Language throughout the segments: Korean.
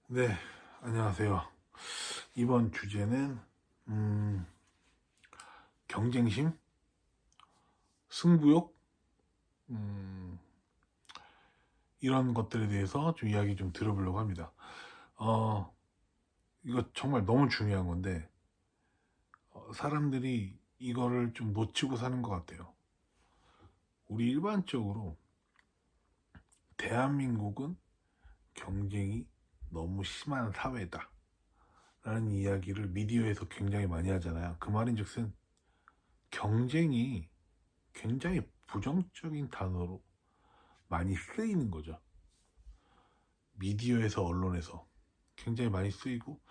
네, 안녕하세요. 이번 주제는 경쟁심, 승부욕, 음, 이런 것들에 대해서 좀 이야기 좀 들어보려고 합니다. 어, 이거 정말 너무 중요한 건데 사람들이 이거를 좀 놓치고 사는 것 같아요. 우리 일반적으로 대한민국은 경쟁이 너무 심한 사회다 라는 이야기를 미디어에서 굉장히 많이 하잖아요. 그 말인즉슨 경쟁이 굉장히 부정적인 단어로 많이 쓰이는 거죠. 미디어에서 언론에서 굉장히 많이 쓰이고,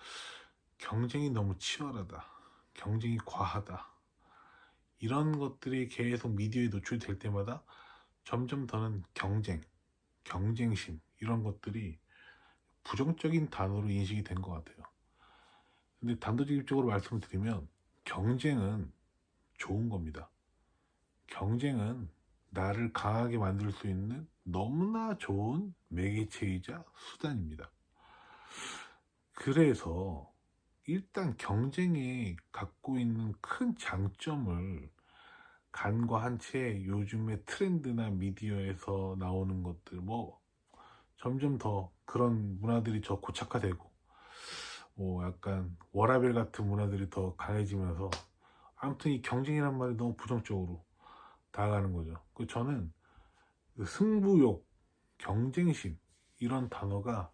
경쟁이 너무 치열하다, 경쟁이 과하다, 이런 것들이 계속 미디어에 노출될 때마다 점점 더는 경쟁심 이런 것들이 부정적인 단어로 인식이 된 것 같아요. 근데 단도직입적으로 말씀드리면 경쟁은 좋은 겁니다. 경쟁은 나를 강하게 만들 수 있는 너무나 좋은 매개체이자 수단입니다. 그래서 일단 경쟁이 갖고 있는 큰 장점을 간과한 채 요즘의 트렌드나 미디어에서 나오는 것들, 점점 더 그런 문화들이 더 고착화되고, 약간 워라밸 같은 문화들이 더 강해지면서, 아무튼 이 경쟁이란 말이 너무 부정적으로 다가가는 거죠. 저는 그 승부욕, 경쟁심 이런 단어가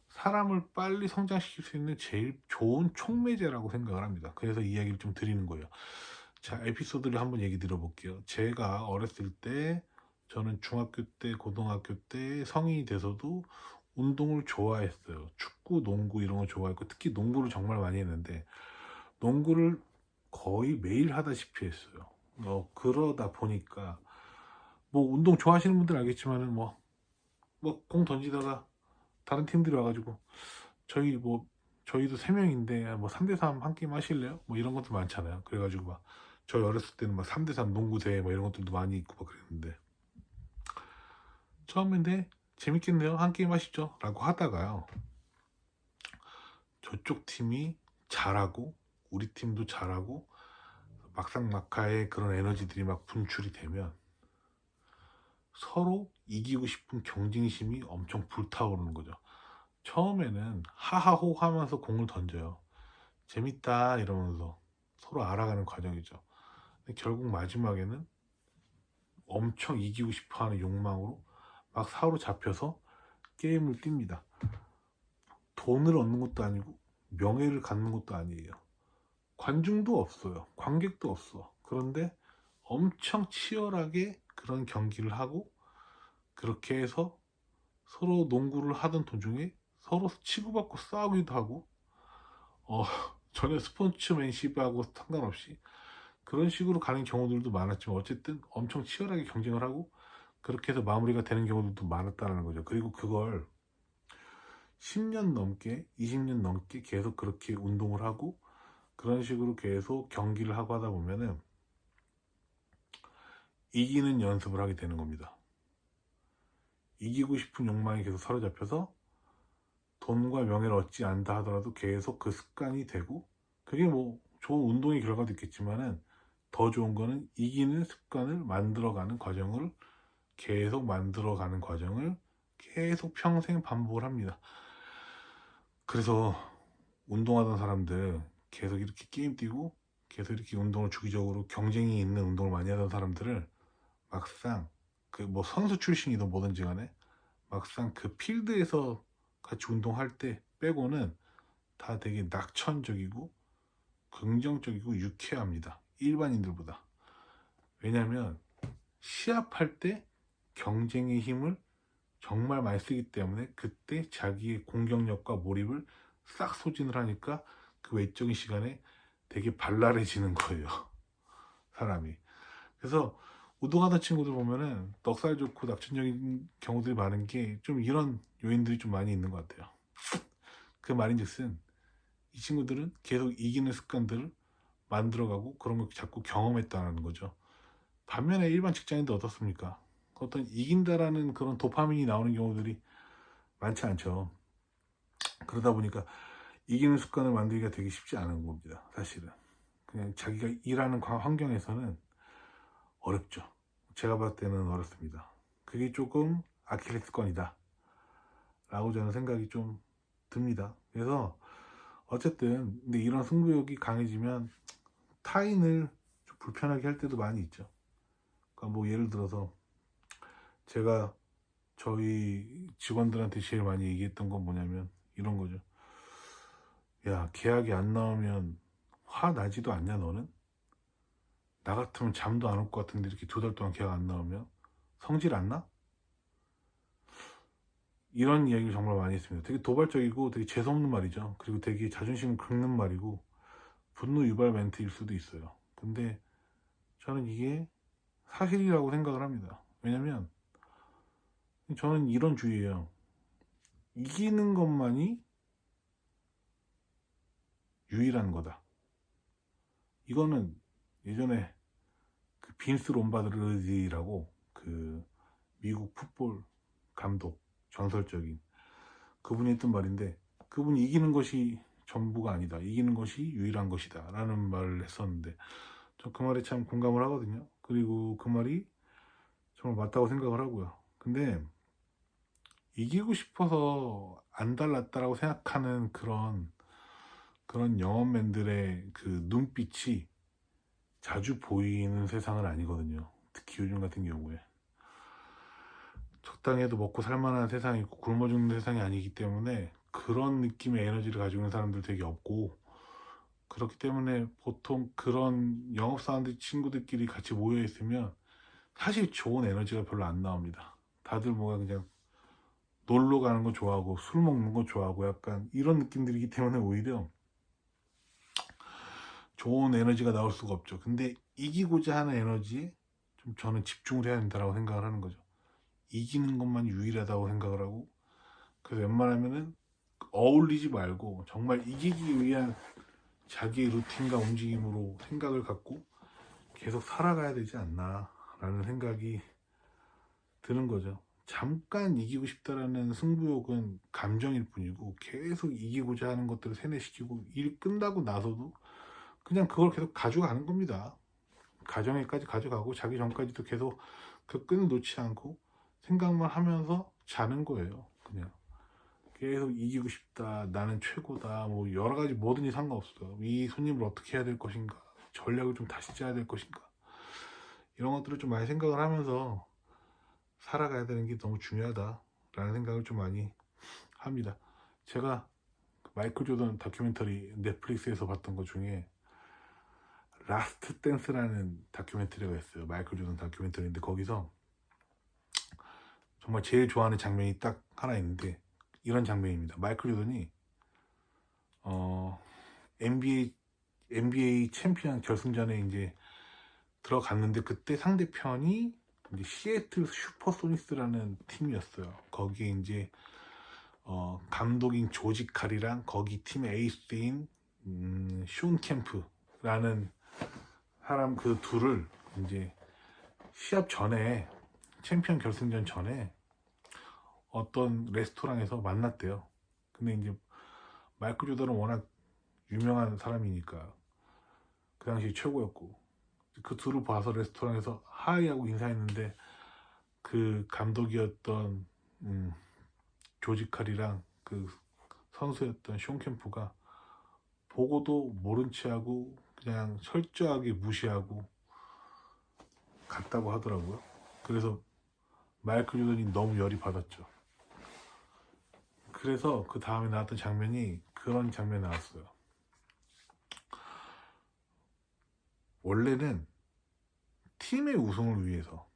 사람을 빨리 성장시킬 수 있는 제일 좋은 촉매제라고 생각을 합니다. 그래서 이야기를 좀 드리는 거예요. 자, 에피소드를 한번 얘기 들어볼게요. 제가 어렸을 때, 저는 중학교 때, 고등학교 때 성인이 돼서도 운동을 좋아했어요. 축구, 농구 이런 거 좋아했고, 특히 농구를 정말 많이 했는데, 농구를 거의 매일 하다시피 했어요. 그러다 보니까, 운동 좋아하시는 분들 알겠지만은, 공 던지다가 다른 팀들이 와가지고, 저희 저희도 3명인데 3대3 한 게임 하실래요? 이런 것도 많잖아요. 그래가지고 저희 어렸을 때는 3대3 농구 대회 이런 것들도 많이 있고 그랬는데, 처음인데 재밌겠네요, 한 게임 하시죠 라고 하다가요, 저쪽 팀이 잘하고 우리 팀도 잘하고 막상막하의 그런 에너지들이 막 분출이 되면 서로 이기고 싶은 경쟁심이 엄청 불타오르는 거죠. 처음에는 하하호 하면서 공을 던져요. 재밌다 이러면서 서로 알아가는 과정이죠. 근데 결국 마지막에는 엄청 이기고 싶어하는 욕망으로 막 사로잡혀서 게임을 띱니다. 돈을 얻는 것도 아니고 명예를 갖는 것도 아니에요. 관중도 없어요. 관객도 없어. 그런데 엄청 치열하게 그런 경기를 하고, 그렇게 해서 서로 농구를 하던 도중에 서로 치고받고 싸우기도 하고, 어, 전혀 스포츠맨십하고 상관없이 그런 식으로 가는 경우들도 많았지만, 어쨌든 엄청 치열하게 경쟁을 하고 그렇게 해서 마무리가 되는 경우들도 많았다는 거죠. 그리고 그걸 10년 넘게 20년 넘게 계속 그렇게 운동을 하고 그런 식으로 계속 경기를 하고 하다 보면은 이기는 연습을 하게 되는 겁니다. 이기고 싶은 욕망이 계속 사로잡혀서 돈과 명예를 얻지 않다 하더라도 계속 그 습관이 되고, 그게 좋은 운동의 결과도 있겠지만은 더 좋은 거는 이기는 습관을 만들어가는 과정을 계속 만들어가는 과정을 계속 평생 반복을 합니다. 그래서 운동하던 사람들, 계속 이렇게 게임 뛰고 계속 이렇게 운동을 주기적으로 경쟁이 있는 운동을 많이 하던 사람들을 막상 선수 출신이든 뭐든지 간에 막상 그 필드에서 같이 운동할 때 빼고는 다 되게 낙천적이고 긍정적이고 유쾌합니다. 일반인들보다. 왜냐면 시합할 때 경쟁의 힘을 정말 많이 쓰기 때문에 그때 자기의 공격력과 몰입을 싹 소진을 하니까 그 외적인 시간에 되게 발랄해지는 거예요. 사람이. 그래서 운동하던 친구들 보면은 넉살 좋고 낙천적인 경우들이 많은 게 좀 이런 요인들이 좀 많이 있는 것 같아요. 그 말인즉슨 이 친구들은 계속 이기는 습관들을 만들어가고 그런 걸 자꾸 경험했다는 거죠. 반면에 일반 직장인들 어떻습니까? 어떤 이긴다라는 그런 도파민이 나오는 경우들이 많지 않죠. 그러다 보니까 이기는 습관을 만들기가 되게 쉽지 않은 겁니다. 사실은 그냥 자기가 일하는 환경에서는 어렵죠. 제가 봤을 때는 어렵습니다. 그게 조금 아킬레스건이다 라고 저는 생각이 좀 듭니다. 그래서 어쨌든 근데 이런 승부욕이 강해지면 타인을 좀 불편하게 할 때도 많이 있죠. 그러니까 뭐 예를 들어서 제가 저희 직원들한테 제일 많이 얘기했던 건 뭐냐면 이런 거죠. 야, 계약이 안 나오면 화 나지도 않냐 너는? 나 같으면 잠도 안 올 것 같은데 이렇게 2달 동안 계약 안 나오면 성질 안 나? 이런 이야기를 정말 많이 했습니다. 되게 도발적이고 되게 재수없는 말이죠. 그리고 되게 자존심을 긁는 말이고 분노 유발 멘트일 수도 있어요. 근데 저는 이게 사실이라고 생각을 합니다. 왜냐면 저는 이런 주의예요. 이기는 것만이 유일한 거다. 이거는 예전에 그 빈스 롬바르디라고 그 미국 풋볼 감독 전설적인 그분이 했던 말인데, 그분이 이기는 것이 전부가 아니다, 이기는 것이 유일한 것이다 라는 말을 했었는데 저 그 말에 참 공감을 하거든요. 그리고 그 말이 정말 맞다고 생각을 하고요. 근데 이기고 싶어서 안 달랐다라고 생각하는 그런 영업맨들의 그 눈빛이 자주 보이는 세상은 아니거든요. 특히 요즘 같은 경우에 적당히 해도 먹고 살만한 세상이 있고 굶어 죽는 세상이 아니기 때문에 그런 느낌의 에너지를 가지고 있는 사람들 되게 없고, 그렇기 때문에 보통 그런 영업사원들 친구들끼리 같이 모여 있으면 사실 좋은 에너지가 별로 안 나옵니다. 다들 뭐가 그냥 놀러 가는 거 좋아하고 술 먹는 거 좋아하고 약간 이런 느낌들이기 때문에 오히려 좋은 에너지가 나올 수가 없죠. 근데 이기고자 하는 에너지에 좀 저는 집중을 해야 된다고 생각을 하는 거죠. 이기는 것만 유일하다고 생각을 하고, 그래서 웬만하면은 어울리지 말고 정말 이기기 위한 자기의 루틴과 움직임으로 생각을 갖고 계속 살아가야 되지 않나 라는 생각이 드는 거죠. 잠깐 이기고 싶다라는 승부욕은 감정일 뿐이고 계속 이기고자 하는 것들을 세뇌시키고 일 끝나고 나서도 그냥 그걸 계속 가져가는 겁니다. 가정에까지 가져가고 자기 전까지도 계속 그 끈을 놓지 않고 생각만 하면서 자는 거예요. 그냥 계속 이기고 싶다, 나는 최고다, 뭐 여러 가지 뭐든지 상관없어요. 이 손님을 어떻게 해야 될 것인가, 전략을 좀 다시 짜야 될 것인가, 이런 것들을 좀 많이 생각을 하면서 살아가야 되는 게 너무 중요하다라는 생각을 좀 많이 합니다. 제가 마이클 조던 다큐멘터리 넷플릭스에서 봤던 것 중에 라스트 댄스라는 다큐멘터리가 있어요. 마이클 조던 다큐멘터리인데 거기서 정말 제일 좋아하는 장면이 딱 하나 있는데 이런 장면입니다. 마이클 조던이 NBA 챔피언 결승전에 이제 들어갔는데 그때 상대편이 이제 시애틀 슈퍼소닉스라는 팀이었어요. 거기에 이제 감독인 조지 칼이랑 거기 팀의 에이스인 숀 캠프라는 사람, 그 둘을 이제 시합 전에, 챔피언 결승전 전에 어떤 레스토랑에서 만났대요. 근데 이제 마이클 조던은 워낙 유명한 사람이니까 그 당시 최고였고, 그 둘을 봐서 레스토랑에서 하이하고 인사했는데 그 감독이었던 조지 칼이랑 그 선수였던 숀 캠프가 보고도 모른 체 하고 그냥 철저하게 무시하고 갔다고 하더라고요. 그래서 마이클 조던이 너무 열이 받았죠. 그래서 그 다음에 나왔던 장면이 그런 장면이 나왔어요. 원래는 팀의 우승을 위해서,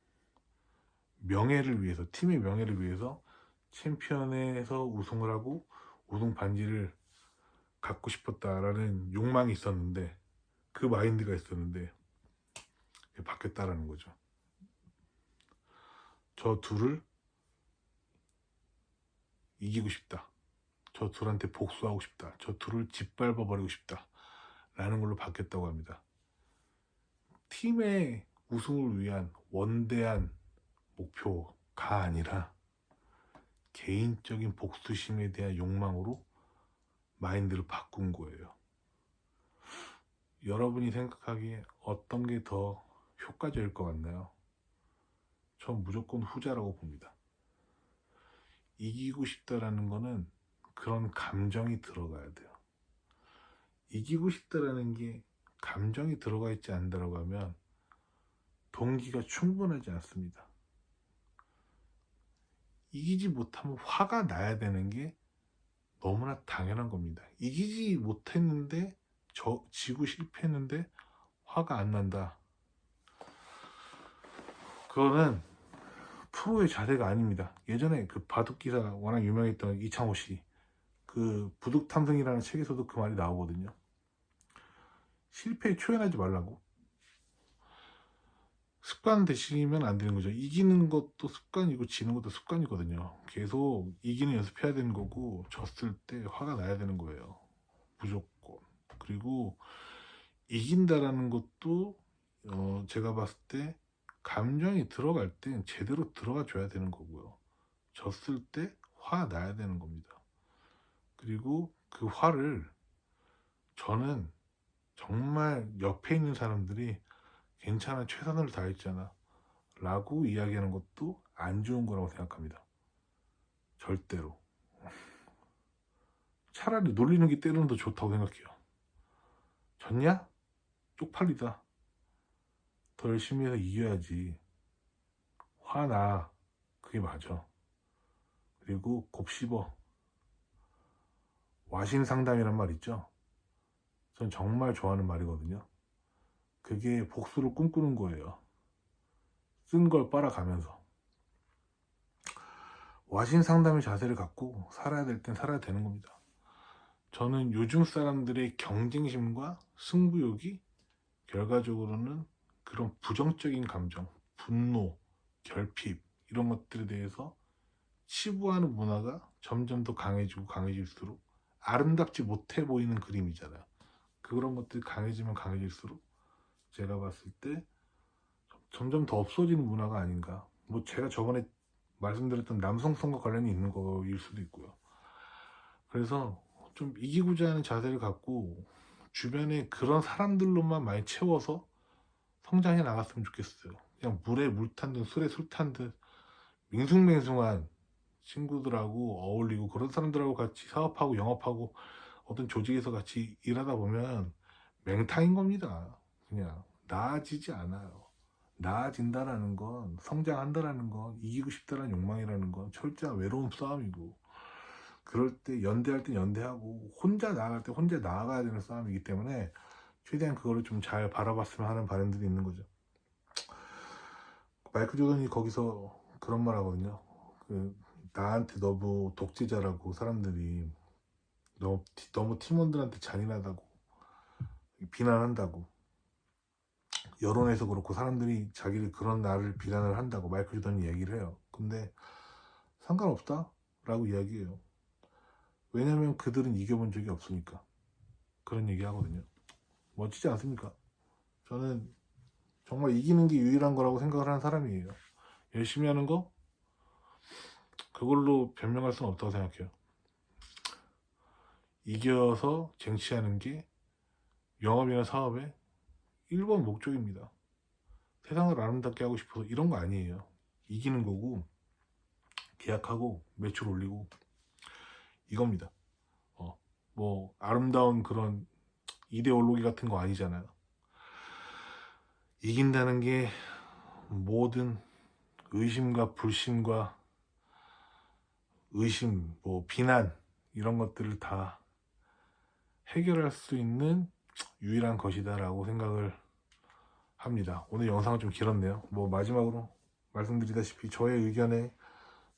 명예를 위해서, 팀의 명예를 위해서 챔피언에서 우승을 하고 우승 반지를 갖고 싶었다라는 욕망이 있었는데, 그 마인드가 있었는데 바뀌었다라는 거죠. 저 둘을 이기고 싶다, 저 둘한테 복수하고 싶다, 저 둘을 짓밟아 버리고 싶다 라는 걸로 바뀌었다고 합니다. 팀의 우승을 위한 원대한 목표가 아니라 개인적인 복수심에 대한 욕망으로 마인드를 바꾼 거예요. 여러분이 생각하기에 어떤 게 더 효과적일 것 같나요? 전 무조건 후자라고 봅니다. 이기고 싶다라는 거는 그런 감정이 들어가야 돼요. 이기고 싶다라는 게 감정이 들어가 있지 않다라고 하면 동기가 충분하지 않습니다. 이기지 못하면 화가 나야 되는 게 너무나 당연한 겁니다. 이기지 못했는데 지고 실패했는데 화가 안 난다. 그거는 프로의 자세가 아닙니다. 예전에 그 바둑기사 워낙 유명했던 이창호 씨, 그 부득탐승이라는 책에서도 그 말이 나오거든요. 실패에 초연하지 말라고. 습관 되시면 안 되는 거죠. 이기는 것도 습관이고 지는 것도 습관이거든요. 계속 이기는 연습해야 되는 거고, 졌을 때 화가 나야 되는 거예요. 무조건. 그리고 이긴다라는 것도 제가 봤을 때 감정이 들어갈 땐 제대로 들어가 줘야 되는 거고요. 졌을 때 화 나야 되는 겁니다. 그리고 그 화를 저는 정말 옆에 있는 사람들이 괜찮아, 최선을 다했잖아 라고 이야기하는 것도 안 좋은 거라고 생각합니다. 절대로. 차라리 놀리는 게 때로는 더 좋다고 생각해요. 졌냐? 쪽팔리다. 더 열심히 해서 이겨야지. 화나. 그게 맞아. 그리고 곱씹어. 와신상담이란 말 있죠? 전 정말 좋아하는 말이거든요. 그게 복수를 꿈꾸는 거예요. 쓴 걸 빨아가면서. 와신상담의 자세를 갖고 살아야 될 땐 살아야 되는 겁니다. 저는 요즘 사람들의 경쟁심과 승부욕이 결과적으로는 그런 부정적인 감정, 분노, 결핍 이런 것들에 대해서 치부하는 문화가 점점 더 강해지고 강해질수록 아름답지 못해 보이는 그림이잖아요. 그런 것들이 강해지면 강해질수록 제가 봤을 때 점점 더 없어지는 문화가 아닌가. 뭐 제가 저번에 말씀드렸던 남성성과 관련이 있는 거일 수도 있고요. 그래서 좀 이기고자 하는 자세를 갖고 주변에 그런 사람들로만 많이 채워서 성장해 나갔으면 좋겠어요. 그냥 물에 물 탄 듯 술에 술 탄 듯 밍숭맹숭한 친구들하고 어울리고 그런 사람들하고 같이 사업하고 영업하고 어떤 조직에서 같이 일하다 보면 맹탕인 겁니다. 그냥 나아지지 않아요. 나아진다라는 건, 성장한다라는 건, 이기고 싶다라는 욕망이라는 건 철저한 외로운 싸움이고, 그럴 때 연대할 때 연대하고 혼자 나아갈 때 혼자 나아가야 되는 싸움이기 때문에 최대한 그거를 좀 잘 바라봤으면 하는 바람들이 있는 거죠. 마이클 조던이 거기서 그런 말 하거든요. 나한테 너무 독재자라고 사람들이 너무 팀원들한테 잔인하다고 비난한다고, 여론에서 그렇고 사람들이 자기를 그런 나를 비난을 한다고 마이클 조던이 얘기를 해요. 근데 상관없다 라고 이야기해요. 왜냐면 그들은 이겨본 적이 없으니까. 그런 얘기 하거든요. 멋지지 않습니까? 저는 정말 이기는 게 유일한 거라고 생각을 하는 사람이에요. 열심히 하는 거 그걸로 변명할 수는 없다고 생각해요. 이겨서 쟁취하는 게 영업이나 사업의 1번 목적입니다. 세상을 아름답게 하고 싶어서 이런 거 아니에요. 이기는 거고 계약하고 매출 올리고 이겁니다. 뭐 아름다운 그런 이데올로기 같은 거 아니잖아요. 이긴다는 게 모든 의심과 불신과 의심, 뭐 비난 이런 것들을 다 해결할 수 있는 유일한 것이다 라고 생각을 합니다. 오늘 영상은 좀 길었네요. 뭐 마지막으로 말씀드리다시피 저의 의견에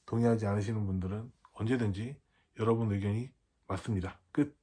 동의하지 않으시는 분들은 언제든지 여러분 의견이 맞습니다. 끝.